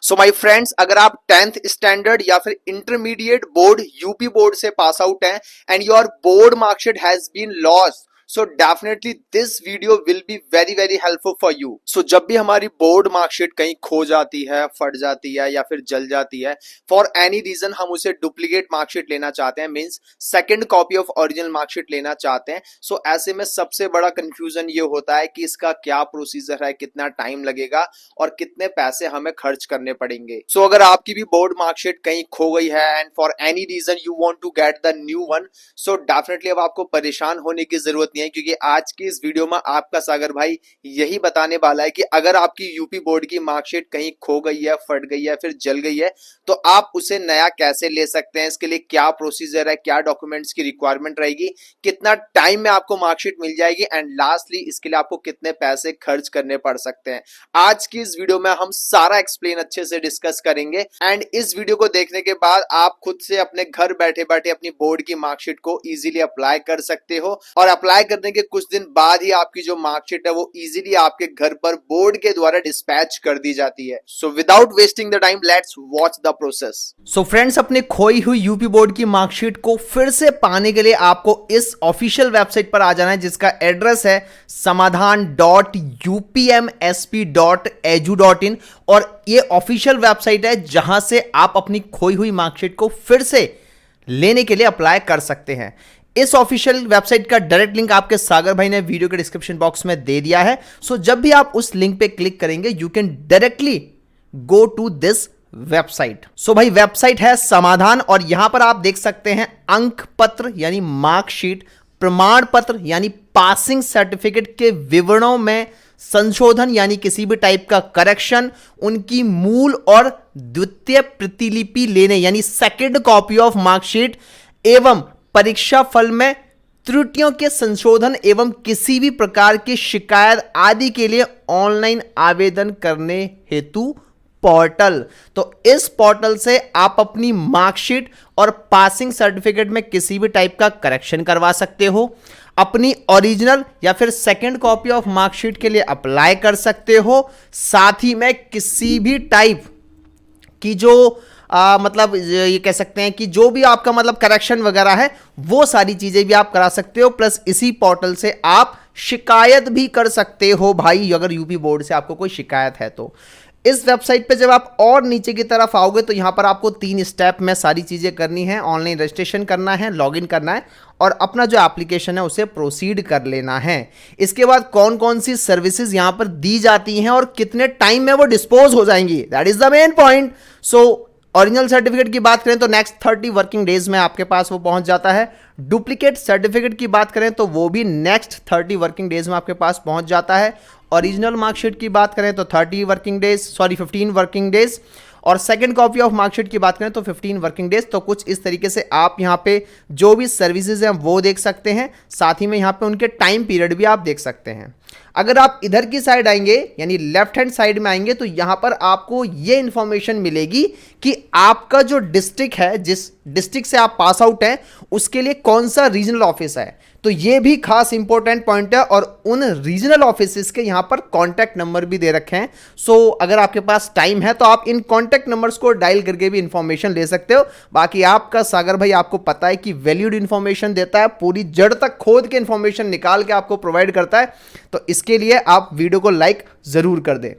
So my friends, अगर आप 10th standard या फिर इंटरमीडिएट बोर्ड यूपी बोर्ड से पास आउट हैं and your board marksheet has been lost, so definitely this video will be very very helpful for you. So जब भी हमारी board marksheet कहीं खो जाती है, फट जाती है या फिर जल जाती है, फॉर एनी रीजन हम उसे डुप्लीकेट मार्कशीट लेना चाहते हैं, means second copy of original marksheet लेना चाहते हैं। सो ऐसे में सबसे बड़ा कंफ्यूजन ये होता है कि इसका क्या प्रोसीजर है, कितना टाइम लगेगा और कितने पैसे हमें खर्च करने पड़ेंगे। सो अगर आपकी भी बोर्ड मार्कशीट कहीं खो गई है and for any reason you want to get the new one, so definitely अब आपको परेशान होने की जरूरत नहीं है, क्योंकि आज की इस वीडियो में आपका सागर भाई यही बताने वाला है कि अगर आपकी यूपी बोर्ड की मार्कशीट कहीं खो गई है, फट गई है, फिर जल गई है, तो आप उसे नया कैसे ले सकते हैं, इसके लिए क्या प्रोसीजर है, क्या डॉक्यूमेंट्स की रिक्वायरमेंट रहेगी, कितना टाइम में आपको मार्कशीट मिल जाएगी एंड लास्टली इसके लिए आपको कितने पैसे खर्च करने पड़ सकते हैं। आज की इस वीडियो में हम सारा एक्सप्लेन अच्छे से डिस्कस करेंगे एंड इस वीडियो को देखने के बाद आप खुद से अपने घर बैठे बैठे अपनी बोर्ड की मार्कशीट को इजीली अप्लाई कर सकते हो और अप्लाई करने के कुछ दिन बाद ही आपकी जो मार्कशीट है वो इजीली आपके घर पर बोर्ड के द्वारा डिस्पैच कर दी जाती है। So without wasting the time, let's watch the process. So friends, अपने खोई हुई यूपी बोर्ड की मार्कशीट को फिर से पाने के लिए आपको इस ऑफिशियल वेबसाइट पर आ जाना है, जिसका एड्रेस है samadhan.upmsp.edu.in और ये ऑफिशियल वेबसाइट है जहां से आप अपनी खोई हुई मार्कशीट को फिर से लेने के लिए अप्लाई कर सकते हैं। इस ऑफिशियल वेबसाइट का डायरेक्ट लिंक आपके सागर भाई ने वीडियो के डिस्क्रिप्शन बॉक्स में दे दिया है। सो जब भी आप उस लिंक पे क्लिक करेंगे you can directly go to this website. So भाई वेबसाइट है समाधान और यहां पर आप देख सकते हैं अंक पत्र यानी मार्कशीट, प्रमाण पत्र यानी पासिंग सर्टिफिकेट के विवरणों में संशोधन यानी किसी भी टाइप का करेक्शन, उनकी मूल और द्वितीय प्रतिलिपि लेने यानी सेकंड कॉपी ऑफ मार्कशीट एवं परीक्षा फल में त्रुटियों के संशोधन एवं किसी भी प्रकार की शिकायत आदि के लिए ऑनलाइन आवेदन करने हेतु पोर्टल। तो इस पोर्टल से आप अपनी मार्कशीट और पासिंग सर्टिफिकेट में किसी भी टाइप का करेक्शन करवा सकते हो, अपनी ओरिजिनल या फिर सेकंड कॉपी ऑफ मार्कशीट के लिए अप्लाई कर सकते हो, साथ ही में किसी भी टाइप की जो मतलब ये कह सकते हैं कि जो भी आपका मतलब करेक्शन वगैरह है वो सारी चीजें भी आप करा सकते हो। प्लस इसी पोर्टल से आप शिकायत भी कर सकते हो भाई, अगर यूपी बोर्ड से आपको कोई शिकायत है तो। इस वेबसाइट पे जब आप और नीचे की तरफ आओगे तो यहाँ पर आपको 3 स्टेप में सारी चीज़ें करनी है। ऑनलाइन रजिस्ट्रेशन करना है, लॉगिन करना है और अपना जो एप्लीकेशन है उसे प्रोसीड कर लेना है। इसके बाद कौन कौन सी सर्विसेज यहाँ पर दी जाती हैं और कितने टाइम में वो डिस्पोज हो जाएंगी, that is the main point. So original certificate की बात करें तो नेक्स्ट 30 वर्किंग डेज में आपके पास वो पहुंच जाता है। डुप्लीकेट सर्टिफिकेट की बात करें तो वो भी नेक्स्ट 30 वर्किंग डेज में आपके पास पहुंच जाता है। ओरिजिनल मार्कशीट की बात करें तो 15 वर्किंग डेज और सेकंड कॉपी ऑफ मार्कशीट की बात करें तो 15 वर्किंग डेज। तो कुछ इस तरीके से आप यहाँ पे जो भी सर्विसेज हैं वो देख सकते हैं, साथ ही में यहाँ पे उनके टाइम पीरियड भी आप देख सकते हैं। अगर आप इधर की साइड आएंगे यानी लेफ्ट हैंड साइड में आएंगे तो यहाँ पर आपको ये इंफॉर्मेशन मिलेगी कि आपका जो डिस्ट्रिक्ट है, जिस डिस्ट्रिक्ट से आप पास आउट हैं, उसके लिए कौन सा रीजनल ऑफिस है। तो ये भी खास इंपॉर्टेंट पॉइंट है और उन रीजनल ऑफिसेस के यहाँ पर कॉन्टैक्ट नंबर भी दे रखे हैं। सो अगर आपके पास टाइम है तो आप इन कॉन्टैक्ट नंबर्स को डायल करके भी इंफॉर्मेशन ले सकते हो। बाकी आपका सागर भाई आपको पता है कि वैल्यूड इंफॉर्मेशन देता है, पूरी जड़ तक खोद के इंफॉर्मेशन निकाल के आपको प्रोवाइड करता है, तो इसके लिए आप वीडियो को लाइक जरूर कर दें।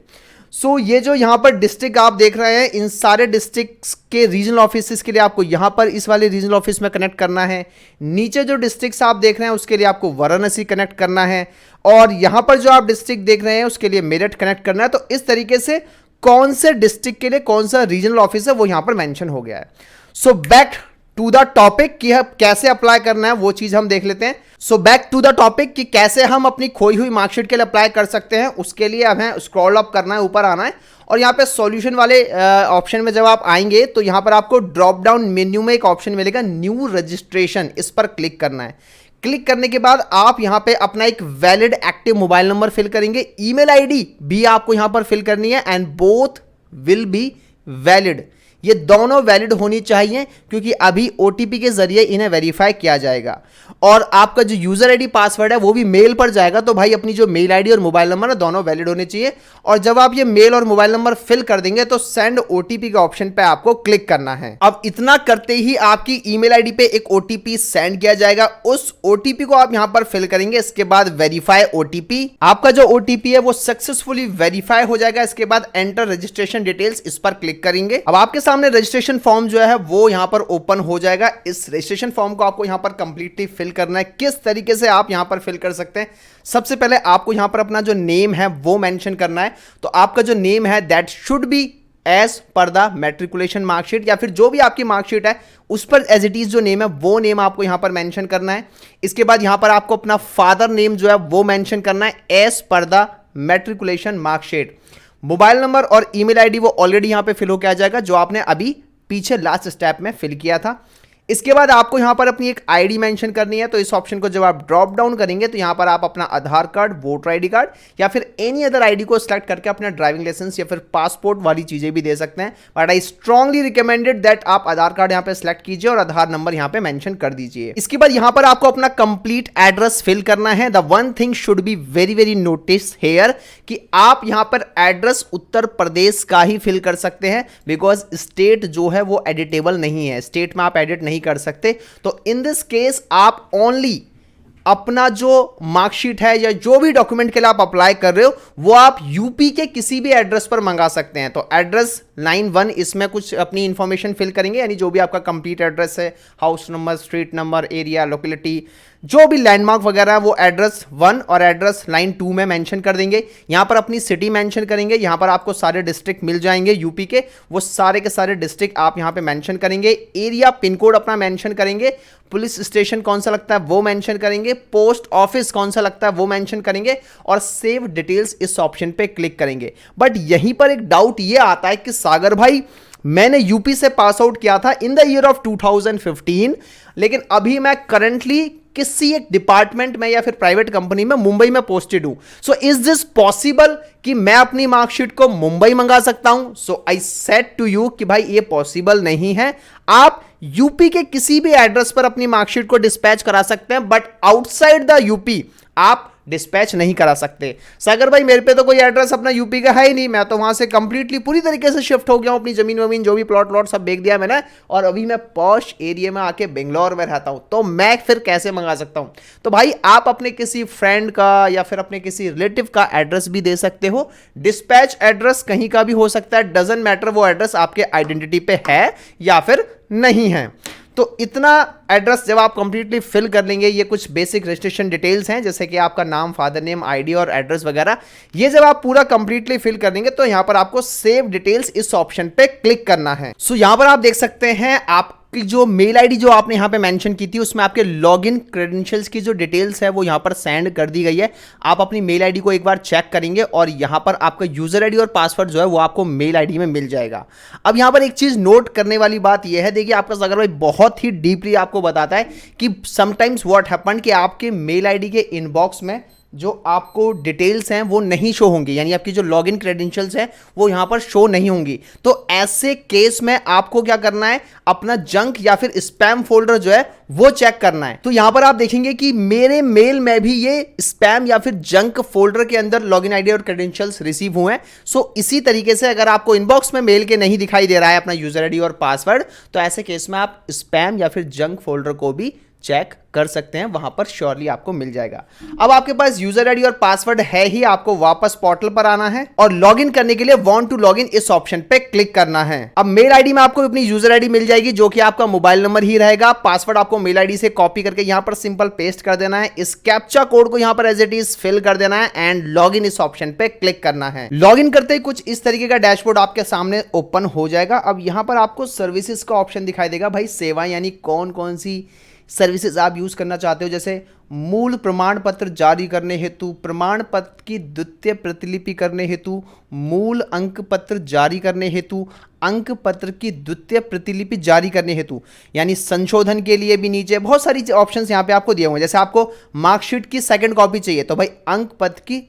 सो ये जो यहाँ पर डिस्ट्रिक्ट आप देख रहे हैं, इन सारे डिस्ट्रिक्ट्स के रीजनल ऑफिसेस के लिए आपको यहाँ पर इस वाले रीजनल ऑफिस में कनेक्ट करना है। नीचे जो डिस्ट्रिक्ट्स आप देख रहे हैं उसके लिए आपको वाराणसी कनेक्ट करना है और यहाँ पर जो आप डिस्ट्रिक्ट देख रहे हैं उसके लिए मेरठ कनेक्ट करना है। तो इस तरीके से कौन से डिस्ट्रिक्ट के लिए कौन सा रीजनल ऑफिस है वो यहाँ पर मैंशन हो गया है। So back to the topic कि कैसे अप्लाई करना है वो चीज हम देख लेते हैं। So back to the topic कि कैसे हम अपनी खोई हुई मार्कशीट के लिए अप्लाई कर सकते हैं, उसके लिए हमें स्क्रॉल अप करना है, ऊपर आना है और यहाँ पे सॉल्यूशन वाले ऑप्शन में जब आप आएंगे तो यहाँ पर आपको ड्रॉप डाउन मेन्यू में एक ऑप्शन मिलेगा न्यू रजिस्ट्रेशन, इस पर क्लिक करना है। क्लिक करने के बाद आप यहाँ पे अपना एक valid active mobile number fill करेंगे, ईमेल आईडी भी आपको यहाँ पर फिल करनी है and both will be valid. ये दोनों वैलिड होनी चाहिए, क्योंकि अभी ओटीपी के जरिए इन्हें वेरीफाई किया जाएगा। और आपका जो यूजर आईडी पासवर्ड है वो भी मेल पर जाएगा, तो भाई अपनी जो मेल आईडी और मोबाइल नंबर है दोनों वैलिड होने चाहिए। और जब आप ये मेल और मोबाइल नंबर फिल कर देंगे तो सेंड ओटीपी के ऑप्शन पे आपको क्लिक करना है। अब इतना करते ही आपकी ईमेल आईडी पे एक ओटीपी सेंड किया जाएगा, उस ओटीपी को आप यहां पर फिल करेंगे। इसके बाद वेरीफाई ओटीपी, आपका जो ओटीपी है वो सक्सेसफुली वेरीफाई हो जाएगा। इसके बाद एंटर रजिस्ट्रेशन डिटेल्स, इस पर क्लिक करेंगे। अब आपके सामने रजिस्ट्रेशन फॉर्म जो है वो यहां पर ओपन हो जाएगा। इस रजिस्ट्रेशन फॉर्म को आपको यहां पर कंप्लीटली फिल करना है। किस तरीके से आप यहां पर फिल कर सकते हैं, सबसे पहले आपको यहां पर अपना जो नेम है वो मेंशन करना है। तो आपका जो नेम है दैट शुड बी एज पर द मैट्रिकुलेशन मार्कशीट, या फिर जो भी आपकी मार्कशीट है उस पर एज इट इज जो नेम है वो नेम आपको यहां पर मेंशन करना है। इसके बाद यहां पर आपको अपना फादर नेम जो है वो मेंशन करना है एज पर the matriculation marksheet. Mobile number और ईमेल आईडी वो ऑलरेडी यहां पे फिल होकर आ जाएगा, जो आपने अभी पीछे लास्ट स्टेप में फिल किया था। इसके बाद आपको यहां पर अपनी एक आईडी मेंशन करनी है। तो इस ऑप्शन को जब आप ड्रॉप डाउन करेंगे तो यहां पर आप अपना आधार कार्ड, वोटर आईडी कार्ड या फिर एनी अदर आईडी को सिलेक्ट करके अपना ड्राइविंग लाइसेंस या फिर पासपोर्ट वाली चीजें भी दे सकते हैं। But I strongly recommended that आप आधार कार्ड यहां पे सिलेक्ट कीजिए और आधार नंबर यहां पे मेंशन कर दीजिए। इसके बाद यहां पर आपको अपना कंप्लीट एड्रेस फिल करना है। The one thing should be very very notice here कि आप यहां पर एड्रेस उत्तर प्रदेश का ही फिल कर सकते हैं, बिकॉज स्टेट जो है वो एडिटेबल नहीं है, स्टेट में आप एडिट नहीं कर सकते। तो इन दिस केस आप ओनली अपना जो मार्कशीट है या जो भी डॉक्यूमेंट के लिए आप अप्लाई कर रहे हो वो आप यूपी के किसी भी एड्रेस पर मंगा सकते हैं। तो एड्रेस लाइन 1, इसमें कुछ अपनी इंफॉर्मेशन फिल करेंगे, यानी जो भी आपका कंप्लीट एड्रेस है, house number, street number, area, locality, जो भी लैंडमार्क वगैरह है वो एड्रेस 1 और एड्रेस लाइन 2 में मेंशन कर देंगे। यहां पर अपनी सिटी मेंशन करेंगे। यहां पर आपको सारे डिस्ट्रिक्ट मिल जाएंगे यूपी के, वो सारे के सारे डिस्ट्रिक्ट आप यहां पे मेंशन करेंगे। एरिया, पिन कोड अपना मेंशन करेंगे। पुलिस स्टेशन कौन सा लगता है वो मेंशन करेंगे। पोस्ट ऑफिस कौन सा लगता है वो मेंशन करेंगे और सेव डिटेल्स इस ऑप्शन पे क्लिक करेंगे। बट यहीं पर एक डाउट ये आता है कि सागर भाई मैंने यूपी से पास आउट किया था इन द ईयर ऑफ 2015, लेकिन अभी मैं करंटली किसी एक डिपार्टमेंट में या फिर प्राइवेट कंपनी में मुंबई में पोस्टेड हूं। सो इज दिस पॉसिबल कि मैं अपनी मार्कशीट को मुंबई मंगा सकता हूं? सो आई सेड टू यू कि भाई ये पॉसिबल नहीं है। आप यूपी के किसी भी एड्रेस पर अपनी मार्कशीट को डिस्पैच करा सकते हैं, बट आउटसाइड द यूपी आप डिस्पैच नहीं करा सकते। सागर भाई मेरे पे तो कोई एड्रेस अपना यूपी का है ही नहीं, मैं तो वहां से कंप्लीटली पूरी तरीके से शिफ्ट हो गया हूं, अपनी जमीन वमीन जो भी प्लॉट सब बेच दिया मैंने, और अभी मैं पॉश एरिया में आके बेंगलोर में रहता हूं, तो मैं फिर कैसे मंगा सकता हूं? तो भाई आप अपने किसी फ्रेंड का या फिर अपने किसी रिलेटिव का एड्रेस भी दे सकते हो। डिस्पैच एड्रेस कहीं का भी हो सकता है, डजंट मैटर वो एड्रेस आपके आइडेंटिटी पे है या फिर नहीं है। तो इतना एड्रेस जब आप कंप्लीटली फिल कर लेंगे, ये कुछ बेसिक रजिस्ट्रेशन डिटेल्स हैं जैसे कि आपका नाम, फादर नेम, आईडी और एड्रेस वगैरह, ये जब आप पूरा कंप्लीटली फिल कर देंगे तो यहां पर आपको सेव डिटेल्स इस ऑप्शन पे क्लिक करना है। सो यहां पर आप देख सकते हैं आपकी जो मेल आईडी जो आपने यहां पे मेंशन की थी उसमें आपके लॉगिन क्रेडेंशियल्स की जो डिटेल्स है वो यहां पर सेंड कर दी गई है। आप अपनी मेल आईडी को एक बार चेक करेंगे और यहां पर आपका यूजर आईडी और पासवर्ड जो है वो आपको मेल आईडी में मिल जाएगा। अब यहां पर एक चीज नोट करने वाली बात यह है, देखिए आपका सागर भाई बहुत ही डीपली आपको बताता है कि समटाइम्स व्हाट हैपन कि आपके मेल आईडी के इनबॉक्स में जो आपको डिटेल्स हैं वो नहीं शो होंगी, यानी आपकी जो लॉगिन क्रेडेंशियल्स हैं वो यहां पर शो नहीं होंगी। तो ऐसे केस में आपको क्या करना है, अपना जंक या फिर स्पैम फोल्डर जो है वो चेक करना है। तो यहां पर आप देखेंगे कि मेरे मेल में भी ये स्पैम या फिर जंक फोल्डर के अंदर लॉगिन आईडी और क्रेडेंशियल्स रिसीव हुए हैं। सो इसी तरीके से अगर आपको इनबॉक्स में मेल के नहीं दिखाई दे रहा है अपना यूजर आईडी और पासवर्ड, तो ऐसे केस में आप स्पैम या फिर जंक फोल्डर को भी चेक कर सकते हैं, वहां पर श्योरली आपको मिल जाएगा। अब आपके पास यूजर आईडी और पासवर्ड है ही, आपको वापस पोर्टल पर आना है और लॉगिन करने के लिए वांट टू लॉगिन इस ऑप्शन पे क्लिक करना है। अब मेल आईडी में आपको अपनी यूजर आईडी मिल जाएगी जो कि आपका मोबाइल नंबर ही रहेगा। पासवर्ड आपको मेल आईडी से कॉपी करके यहां पर सिंपल पेस्ट कर देना है। इस कैप्चा कोड को यहां पर एज इट इज फिल कर देना है एंड लॉगिन इस ऑप्शन पे क्लिक करना है। लॉगिन करते ही कुछ इस तरीके का डैशबोर्ड आपके सामने ओपन हो जाएगा। अब यहां पर आपको सर्विसेज का ऑप्शन दिखाई देगा, भाई सेवा यानी कौन कौन सी सर्विसेज आप यूज करना चाहते हो, जैसे मूल प्रमाण पत्र जारी करने हेतु, प्रमाण पत्र की द्वितीय प्रतिलिपि करने हेतु, मूल अंक पत्र जारी करने हेतु, अंक पत्र की द्वितीय प्रतिलिपि जारी करने हेतु, यानी संशोधन के लिए भी नीचे बहुत सारी ऑप्शंस यहां पे आपको दिए हुए हैं। जैसे आपको मार्कशीट की सेकंड कॉपी चाहिए तो भाई अंक पत्र की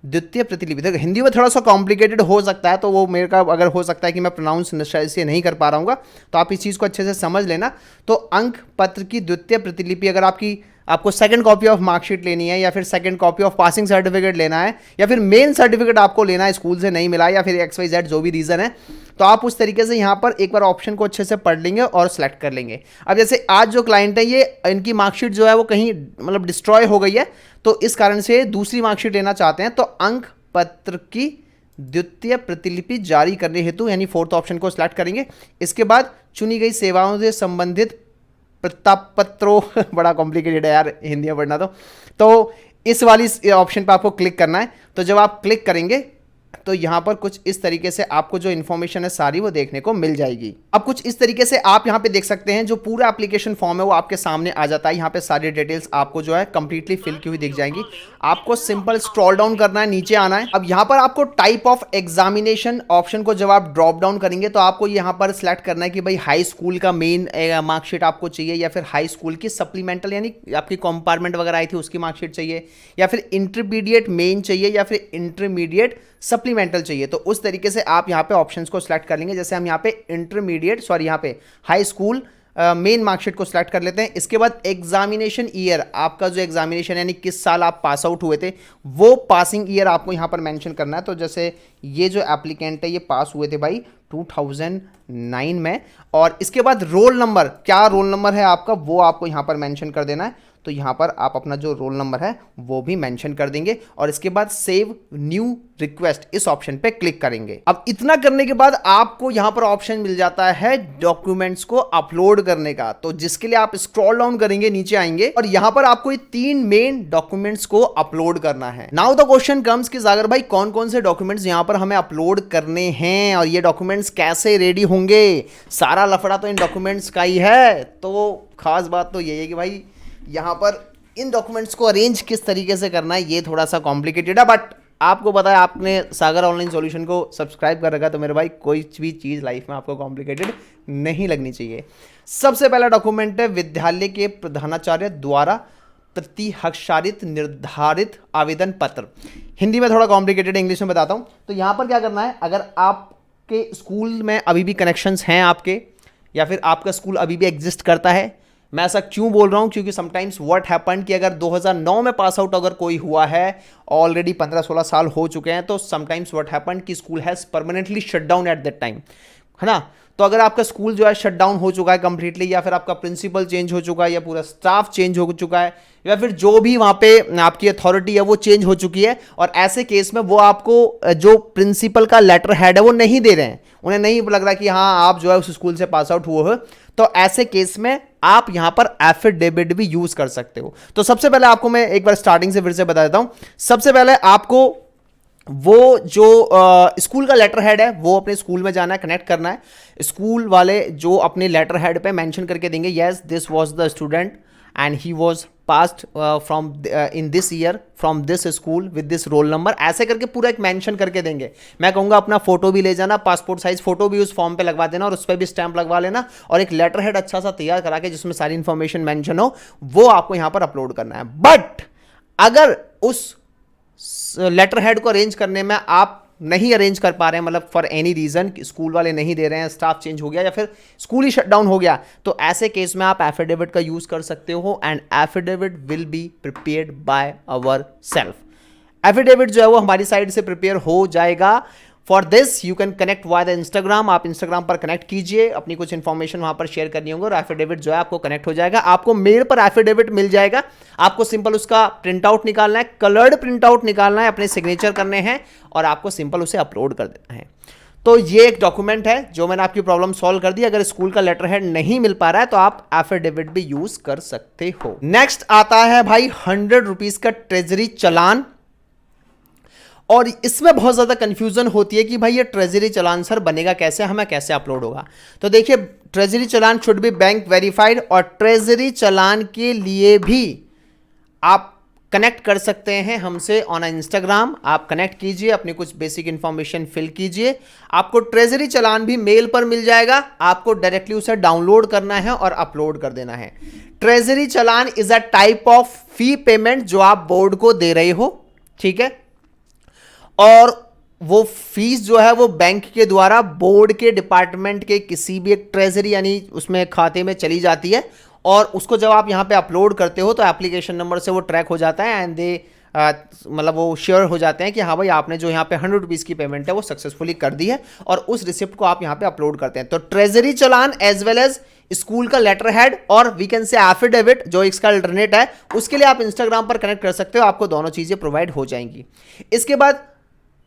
द्वितीय प्रतिलिपि। देखो हिंदी में थोड़ा सा कॉम्प्लिकेटेड हो सकता है, तो वो मेरे का अगर हो सकता है कि मैं प्रोनाउंस शायद से नहीं कर पा रहा हूँ, तो आप इस चीज़ को अच्छे से समझ लेना। तो अंक पत्र की द्वितीय प्रतिलिपि अगर आपको सेकंड कॉपी ऑफ मार्कशीट लेनी है, या फिर second copy of passing certificate लेना है, या फिर मेन सर्टिफिकेट आपको लेना है, स्कूल से नहीं मिला, या फिर XYZ जो भी रीज़न है, तो आप उस तरीके से यहाँ पर एक बार ऑप्शन को अच्छे से पढ़ लेंगे और सेलेक्ट कर लेंगे। अब जैसे आज जो क्लाइंट है, ये इनकी मार्कशीट जो है वो कहीं मतलब डिस्ट्रॉय हो गई है, तो इस कारण से दूसरी मार्कशीट लेना चाहते हैं, तो अंक पत्र की द्वितीय प्रतिलिपि जारी करने हेतु यानी फोर्थ ऑप्शन को सिलेक्ट करेंगे। इसके बाद चुनी गई सेवाओं से संबंधित प्रतापत्रों बड़ा कॉम्प्लिकेटेड है यार हिंदी में पढ़ना, तो इस वाली ऑप्शन पर आपको क्लिक करना है। तो जब आप क्लिक करेंगे तो यहाँ पर कुछ इस तरीके से आपको जो इन्फॉर्मेशन है सारी वो देखने को मिल जाएगी। अब कुछ इस तरीके से आप यहाँ पे देख सकते हैं, जो पूरा एप्लीकेशन फॉर्म है वो आपके सामने आ जाता है। यहाँ पे सारी डिटेल्स आपको जो है कंप्लीटली फिल की हुई दिख जाएंगी। आपको सिंपल स्क्रॉल डाउन करना है, नीचे आना है। अब यहाँ पर आपको टाइप ऑफ एग्जामिनेशन ऑप्शन को जब आप ड्रॉप डाउन करेंगे तो आपको यहाँ पर सिलेक्ट करना है कि भाई हाई स्कूल का मेन मार्कशीट आपको चाहिए, या फिर हाई स्कूल की सप्लीमेंटल यानी आपकी कंपार्टमेंट वगैरह आई थी उसकी मार्कशीट चाहिए, या फिर इंटरमीडिएट मेन चाहिए, या फिर इंटरमीडिएट सप्लीमेंटल चाहिए। तो उस तरीके से आप यहाँ पे ऑप्शंस को सिलेक्ट कर लेंगे। जैसे हम यहाँ पे यहाँ पे हाई स्कूल मेन मार्कशीट को सिलेक्ट कर लेते हैं। इसके बाद एग्जामिनेशन ईयर, आपका जो एग्जामिनेशन यानी किस साल आप पास आउट हुए थे, वो पासिंग ईयर आपको यहाँ पर मेंशन करना है। तो जैसे ये जो एप्लीकेंट है ये पास हुए थे भाई 2009 में। और इसके बाद रोल नंबर, क्या रोल नंबर है आपका वो आपको यहाँ पर मेंशन कर देना है। तो यहाँ पर आप अपना जो रोल नंबर है वो भी मेंशन कर देंगे, और इसके बाद सेव न्यू रिक्वेस्ट इस ऑप्शन पे क्लिक करेंगे। अब इतना करने के बाद आपको यहाँ पर ऑप्शन मिल जाता है डॉक्यूमेंट्स को अपलोड करने का, तो जिसके लिए आप स्क्रॉल डाउन करेंगे, नीचे आएंगे, और यहाँ पर आपको ये 3 मेन डॉक्यूमेंट्स को अपलोड करना है। नाउ द क्वेश्चन कम्स कि सागर भाई कौन कौन से डॉक्यूमेंट्स यहाँ पर हमें अपलोड करने हैं, और ये डॉक्यूमेंट्स कैसे रेडी होंगे। सारा लफड़ा तो इन डॉक्यूमेंट्स का ही है। तो खास बात तो ये है कि भाई यहाँ पर इन डॉक्यूमेंट्स को अरेंज किस तरीके से करना है ये थोड़ा सा कॉम्प्लिकेटेड है, बट आपको पता है आपने सागर ऑनलाइन सॉल्यूशन को सब्सक्राइब कर रखा, तो मेरे भाई कोई भी चीज़ लाइफ में आपको कॉम्प्लिकेटेड नहीं लगनी चाहिए। सबसे पहला डॉक्यूमेंट है विद्यालय के प्रधानाचार्य द्वारा प्रति हस्ताक्षरित निर्धारित आवेदन पत्र। हिंदी में थोड़ा कॉम्प्लिकेटेड, इंग्लिश में बताता हूँ। तो यहाँ पर क्या करना है, अगर आपके स्कूल में अभी भी कनेक्शंस हैं आपके, या फिर आपका स्कूल अभी भी एग्जिस्ट करता है, मैं ऐसा क्यों बोल रहा हूं, क्योंकि समटाइम्स व्हाट हैपन कि अगर 2009 में पास आउट अगर कोई हुआ है, ऑलरेडी 15-16 साल हो चुके हैं, तो समटाइम्स व्हाट हैपन कि school has permanently shut down at that time, है ना। तो अगर आपका स्कूल जो है शट डाउन हो चुका है कंप्लीटली, या फिर आपका प्रिंसिपल चेंज हो चुका है, या पूरा स्टाफ चेंज हो चुका है, या फिर जो भी वहाँ पे आपकी अथॉरिटी है वो चेंज हो चुकी है, और ऐसे केस में वो आपको जो प्रिंसिपल का लेटर हेड है वो नहीं दे रहे हैं, उन्हें नहीं लग रहा कि हाँ आप जो है उस स्कूल से पास आउट हुए हो, तो ऐसे केस में आप यहां पर एफिडेविट भी यूज कर सकते हो। तो सबसे पहले आपको मैं एक बार स्टार्टिंग से फिर से बता देता हूं। सबसे पहले आपको वो जो स्कूल का लेटर हेड है वो अपने स्कूल में जाना है, कनेक्ट करना है। स्कूल वाले जो अपने लेटर हेड पे मेंशन करके देंगे, yes this was the student and he was passed from in this year from this school with this roll number, ऐसे करके पूरा एक मेंशन करके देंगे। मैं कहूँगा अपना फोटो भी ले जाना, पासपोर्ट साइज फोटो भी उस फॉर्म पे लगवा देना, और उस पर भी स्टैंप लगवा लेना, और एक लेटर हेड अच्छा सा तैयार करा के जिसमें सारी इंफॉर्मेशन मेंशन हो वो आपको यहाँ पर अपलोड करना है। बट अगर उस लेटर हेड को अरेंज करने में आप नहीं अरेंज कर पा रहे हैं, मतलब फॉर एनी रीजन स्कूल वाले नहीं दे रहे हैं, स्टाफ चेंज हो गया, या फिर स्कूल ही शट डाउन हो गया, तो ऐसे केस में आप एफिडेविट का यूज कर सकते हो, and affidavit will be prepared by our self. Affidavit जो है वो हमारी साइड से प्रिपेयर हो जाएगा। For this you can connect via the Instagram, आप इंस्टाग्राम पर कनेक्ट कीजिए, अपनी कुछ इन्फॉर्मेशन वहां पर शेयर करनी होगी, और एफिडेविट जो है आपको कनेक्ट हो जाएगा। आपको मेल पर एफिडेविट मिल जाएगा, आपको सिंपल उसका प्रिंट आउट निकालना है, कलर्ड प्रिंट आउट निकालना है, अपने सिग्नेचर करने हैं, और आपको सिंपल उसे अपलोड कर देना है। तो ये एक डॉक्यूमेंट है जो मैंने आपकी प्रॉब्लम सॉल्व कर दी। अगर स्कूल का लेटर हेड नहीं मिल पा रहा है तो आप एफिडेविट भी यूज कर सकते हो। नेक्स्ट आता है भाई 100 रुपीज का ट्रेजरी चलान, और इसमें बहुत ज़्यादा कंफ्यूजन होती है कि भाई ये ट्रेजरी चलान सर बनेगा कैसे, हमें कैसे अपलोड होगा। तो देखिए treasury challan should be bank verified, और ट्रेजरी चलान के लिए भी आप कनेक्ट कर सकते हैं हमसे ऑन इंस्टाग्राम। आप कनेक्ट कीजिए, अपनी कुछ बेसिक इंफॉर्मेशन फिल कीजिए, आपको ट्रेजरी चलान भी मेल पर मिल जाएगा। आपको डायरेक्टली उसे डाउनलोड करना है और अपलोड कर देना है। Treasury challan is a type of fee payment जो आप बोर्ड को दे रहे हो, ठीक है। और वो फीस जो है वो बैंक के द्वारा बोर्ड के डिपार्टमेंट के किसी भी एक ट्रेजरी यानी उसमें खाते में चली जाती है, और उसको जब आप यहाँ पे अपलोड करते हो तो एप्लीकेशन नंबर से वो ट्रैक हो जाता है एंड दे मतलब वो श्योर हो जाते हैं कि हाँ भाई आपने जो यहाँ पे 100 रुपीज़ की पेमेंट है वो सक्सेसफुली कर दी है, और उस रिसिप्ट को आप यहाँ पे अपलोड करते हैं। तो ट्रेजरी चालान एज वेल एज स्कूल का लेटर हेड और वी कैन से एफिडेविट जो इसका अल्टरनेट है, उसके लिए आप इंस्टाग्राम पर कनेक्ट कर सकते हो, आपको दोनों चीज़ें प्रोवाइड हो जाएंगी। इसके बाद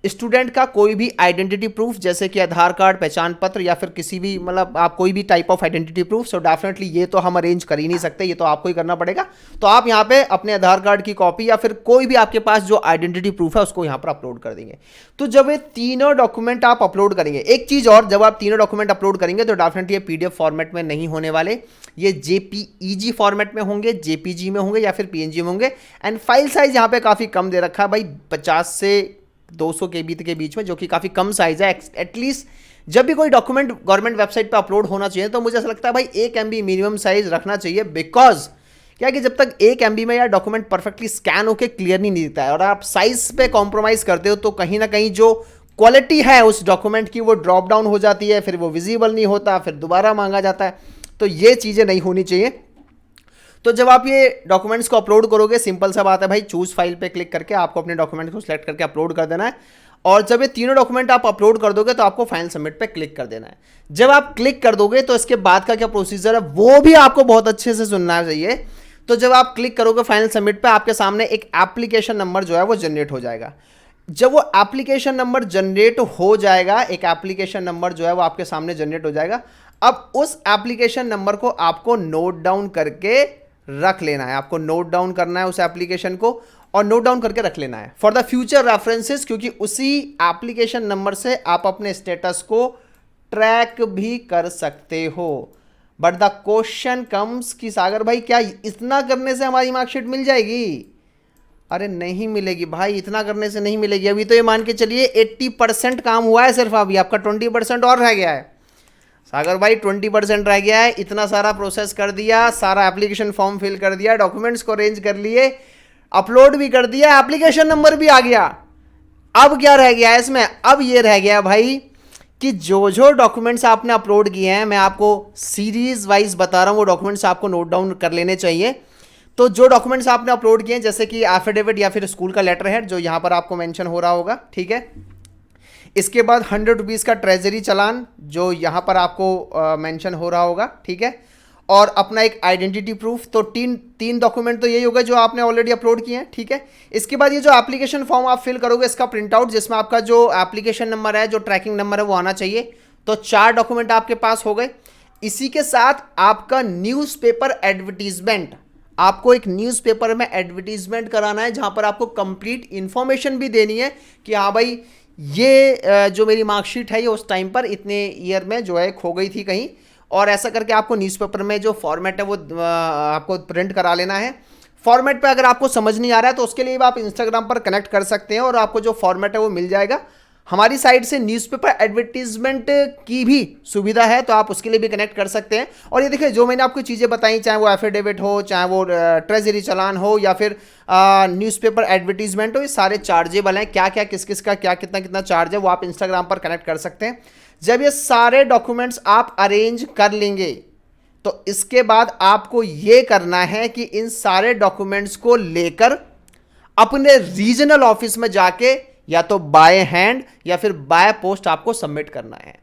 स्टूडेंट का कोई भी आइडेंटिटी प्रूफ जैसे कि आधार कार्ड, पहचान पत्र या फिर किसी भी मतलब आप कोई भी type of identity proof, so definitely ये तो हम अरेंज कर ही नहीं सकते, ये तो आपको ही करना पड़ेगा। तो आप यहाँ पे अपने आधार कार्ड की कॉपी या फिर कोई भी आपके पास जो आइडेंटिटी प्रूफ है उसको यहाँ पर अपलोड कर देंगे। तो जब ये तीनों डॉक्यूमेंट आप अपलोड करेंगे, एक चीज़ और, जब आप तीनों डॉक्यूमेंट अपलोड करेंगे तो डेफिनेटली ये पीडीएफ फॉर्मेट में नहीं होने वाले, ये जेपीईजी फॉर्मेट में होंगे, जेपीजी में होंगे या फिर पीएनजी में होंगे। एंड फाइल साइज यहाँ पे काफ़ी कम दे रखा है भाई, 50 से 200 KB के बीच में, जो कि काफ़ी कम साइज़ है। एटलीस्ट जब भी कोई डॉक्यूमेंट गवर्नमेंट वेबसाइट पे अपलोड होना चाहिए तो मुझे ऐसा लगता है भाई 1 MB मिनिमम साइज रखना चाहिए, बिकॉज क्या कि जब तक 1 MB में यार डॉक्यूमेंट परफेक्टली स्कैन होकर क्लियर नहीं दिखता है और आप साइज पे कॉम्प्रोमाइज़ करते हो तो कहीं ना कहीं जो क्वालिटी है उस डॉक्यूमेंट की वो ड्रॉप डाउन हो जाती है, फिर वो विजिबल नहीं होता, फिर दोबारा मांगा जाता है। तो ये चीज़ें नहीं होनी चाहिए। तो जब आप ये डॉक्यूमेंट्स को अपलोड करोगे, सिंपल सा बात है भाई, चूज फाइल पे क्लिक करके आपको अपने डॉक्यूमेंट को सिलेक्ट करके अपलोड कर देना है, और जब ये तीनों डॉक्यूमेंट आप अपलोड कर दोगे तो आपको फाइल सबमिट पे क्लिक कर देना है। जब आप क्लिक कर दोगे तो इसके बाद का क्या प्रोसीजर है वो भी आपको बहुत अच्छे से सुनना चाहिए। तो जब आप क्लिक करोगे फाइनल सबमिट पे, आपके सामने एक एप्लीकेशन नंबर जो है वो जनरेट हो जाएगा। जब वो एप्लीकेशन नंबर जनरेट हो जाएगा, एक एप्लीकेशन नंबर जो है वो आपके सामने जनरेट हो जाएगा। अब उस एप्लीकेशन नंबर को आपको नोट डाउन करके रख लेना है, आपको नोट डाउन करना है उस एप्लीकेशन को और नोट डाउन करके रख लेना है फॉर द फ्यूचर रेफरेंसेस, क्योंकि उसी एप्लीकेशन नंबर से आप अपने स्टेटस को ट्रैक भी कर सकते हो। बट द क्वेश्चन कम्स कि सागर भाई क्या इतना करने से हमारी मार्कशीट मिल जाएगी? अरे नहीं मिलेगी भाई, इतना करने से नहीं मिलेगी। अभी तो ये मान के चलिए 80% काम हुआ है सिर्फ, अभी आपका 20% और रह गया है। सागर भाई 20% रह गया है, इतना सारा प्रोसेस कर दिया, सारा एप्लीकेशन फॉर्म फिल कर दिया, डॉक्यूमेंट्स को अरेंज कर लिए, अपलोड भी कर दिया, एप्लीकेशन नंबर भी आ गया। अब क्या रह गया है इसमें? अब ये रह गया भाई कि जो जो डॉक्यूमेंट्स आपने अपलोड किए हैं, मैं आपको सीरीज वाइज बता रहा हूँ, वो डॉक्यूमेंट्स आपको नोट डाउन कर लेने चाहिए। तो जो डॉक्यूमेंट्स आपने अपलोड किए हैं जैसे कि एफिडेविट या फिर स्कूल का लेटर हेड जो यहाँ पर आपको मेंशन हो रहा होगा, ठीक है। इसके बाद 100 रुपीज़ का ट्रेजरी चालान जो यहाँ पर आपको मेंशन हो रहा होगा, ठीक है। और अपना एक आइडेंटिटी प्रूफ। तो तीन डॉक्यूमेंट तो यही होगा जो आपने ऑलरेडी अपलोड किए हैं, ठीक है। इसके बाद ये जो एप्लीकेशन फॉर्म आप फिल करोगे इसका प्रिंट आउट, जिसमें आपका जो एप्लीकेशन नंबर है, जो ट्रैकिंग नंबर है वो आना चाहिए। तो 4 डॉक्यूमेंट आपके पास हो गए। इसी के साथ आपका न्यूज़पेपर एडवर्टीजमेंट, आपको एक न्यूज़पेपर में एडवर्टीजमेंट कराना है जहां पर आपको कंप्लीट इंफॉर्मेशन भी देनी है कि हाँ भाई ये जो मेरी मार्कशीट है ये उस टाइम पर इतने ईयर में जो है खो गई थी कहीं, और ऐसा करके आपको न्यूज़पेपर में जो फॉर्मेट है वो आपको प्रिंट करा लेना है। फॉर्मेट पे अगर आपको समझ नहीं आ रहा है तो उसके लिए भी आप इंस्टाग्राम पर कनेक्ट कर सकते हैं और आपको जो फॉर्मेट है वो मिल जाएगा। हमारी साइड से न्यूज़पेपर एडवर्टीजमेंट की भी सुविधा है, तो आप उसके लिए भी कनेक्ट कर सकते हैं। और ये देखिए जो मैंने आपको चीज़ें बताई, चाहे वो एफिडेविट हो, चाहे वो ट्रेजरी चालान हो या फिर न्यूज़पेपर एडवर्टीजमेंट हो, ये सारे चार्जेबल हैं। क्या क्या किस किस का क्या कितना कितना चार्ज है वो आप इंस्टाग्राम पर कनेक्ट कर सकते हैं। जब ये सारे डॉक्यूमेंट्स आप अरेंज कर लेंगे तो इसके बाद आपको ये करना है कि इन सारे डॉक्यूमेंट्स को लेकर अपने रीजनल ऑफिस में जाके या तो बाय हैंड या फिर बाय पोस्ट आपको सबमिट करना है।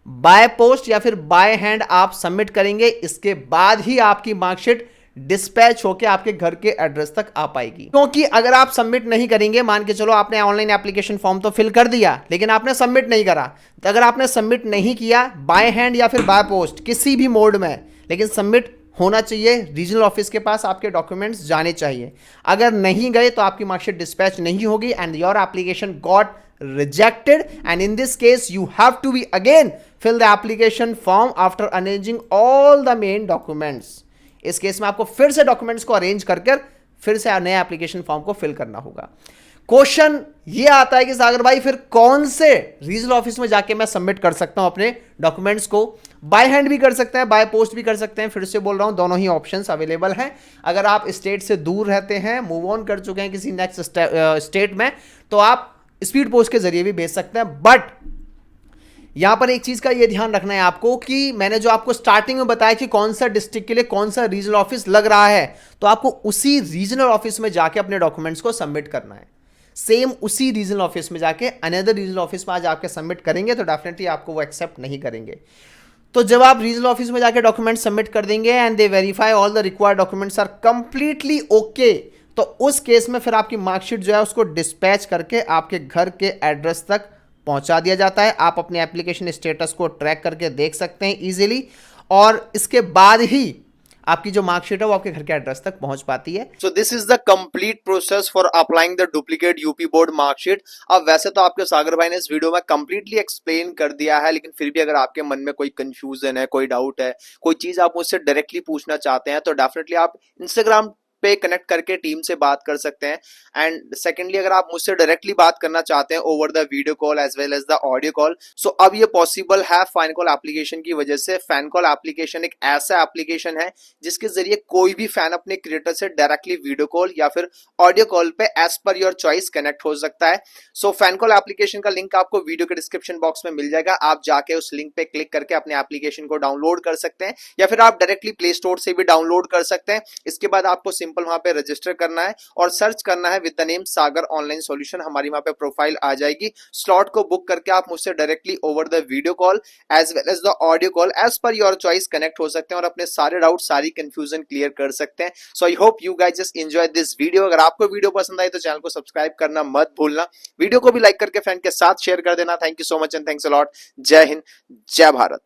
बाय पोस्ट या फिर बाय हैंड आप सबमिट करेंगे, इसके बाद ही आपकी मार्कशीट डिस्पैच होकर आपके घर के एड्रेस तक आ पाएगी। क्योंकि अगर आप सबमिट नहीं करेंगे, मान के चलो आपने ऑनलाइन एप्लीकेशन फॉर्म तो फिल कर दिया लेकिन आपने सबमिट नहीं करा, तो अगर आपने सबमिट नहीं किया बाय हैंड या फिर बाय पोस्ट किसी भी मोड में, लेकिन सबमिट होना चाहिए, रीजनल ऑफिस के पास आपके डॉक्यूमेंट्स जाने चाहिए। अगर नहीं गए तो आपकी मार्कशीट डिस्पैच नहीं होगी and your application got rejected, and in this case you have to be again fill the application form after arranging all the main documents। इस केस में आपको फिर से डॉक्यूमेंट्स को अरेंज करके फिर से नया एप्लीकेशन फॉर्म को फिल करना होगा। क्वेश्चन ये आता है कि सागर भाई फिर कौन से रीजनल ऑफिस में जाके मैं सबमिट कर सकता हूं अपने डॉक्यूमेंट्स को? बाय हैंड भी कर सकते हैं, बाय पोस्ट भी कर सकते हैं। फिर से बोल रहा हूं, दोनों ही ऑप्शंस अवेलेबल हैं। अगर आप स्टेट से दूर रहते हैं, मूव ऑन कर चुके हैं किसी नेक्स्ट स्टेट में, तो आप स्पीड पोस्ट के जरिए भी भेज सकते हैं। बट यहां पर एक चीज का ये ध्यान रखना है आपको कि मैंने जो आपको स्टार्टिंग में बताया कि कौन सा डिस्ट्रिक्ट के लिए कौन सा रीजनल ऑफिस लग रहा है, तो आपको उसी रीजनल ऑफिस में जाके अपने डॉक्यूमेंट्स को सबमिट करना है। सेम उसी रीजनल ऑफिस में जाके अनदर रीजनल ऑफिस में आज आपके सबमिट करेंगे तो डेफिनेटली आपको वो एक्सेप्ट नहीं करेंगे। तो जब आप रीजनल ऑफिस में जाके डॉक्यूमेंट सबमिट कर देंगे and they verify all the required documents are completely okay, तो उस केस में फिर आपकी मार्कशीट जो है उसको डिस्पैच करके आपके घर के एड्रेस तक पहुंचा दिया जाता है। आप अपने एप्लीकेशन स्टेटस को ट्रैक करके देख सकते हैं इजीली, और इसके बाद ही आपकी जो मार्कशीट है वो आपके घर के एड्रेस तक पहुंच पाती है। So this is the complete process for applying the duplicate UP board marksheet. अब वैसे तो आपके सागर भाई ने इस वीडियो में कंप्लीटली एक्सप्लेन कर दिया है, लेकिन फिर भी अगर आपके मन में कोई कंफ्यूजन है, कोई डाउट है, कोई चीज आप मुझसे डायरेक्टली पूछना चाहते हैं, तो डेफिनेटली आप इंस्टाग्राम पे कनेक्ट करके टीम से बात कर सकते हैं। एंड सेकेंडली अगर आप मुझसे डायरेक्टली बात करना चाहते हैं over the video call as well as the audio call, so अब ये पॉसिबल है फैन कॉल एप्लीकेशन की वजह से। फैन कॉल एप्लीकेशन एक ऐसा एप्लीकेशन है जिसके जरिए कोई भी फैन अपने क्रिएटर से डायरेक्टली वीडियो कॉल या फिर ऑडियो कॉल पे as per your choice connect हो सकता है। सो फैन कॉल एप्लीकेशन का लिंक आपको वीडियो के डिस्क्रिप्शन बॉक्स में मिल जाएगा। आप जाके उस लिंक पे क्लिक करके अपने एप्लीकेशन को डाउनलोड कर सकते हैं, या फिर आप डायरेक्टली प्ले स्टोर से भी डाउनलोड कर सकते हैं। इसके बाद आपको सिंपल वहां पे रजिस्टर करना है और सर्च करना है with the name Sagar online solution. हमारी वहां पे प्रोफाइल आ जाएगी। स्लॉट को बुक करके आप मुझसे directly over the video call as well as the audio call as per your choice connect हो सकते हैं और अपने सारे डाउट, सारी कंफ्यूजन क्लियर कर सकते हैं। So I hope you guys just enjoy this video. अगर आपको वीडियो पसंद आई तो चैनल को सब्सक्राइब करना मत भूलना। वीडियो को भी लाइक करके फ्रेंड के साथ शेयर कर देना। Thank you so much and thanks a lot. जय हिंद, जय भारत।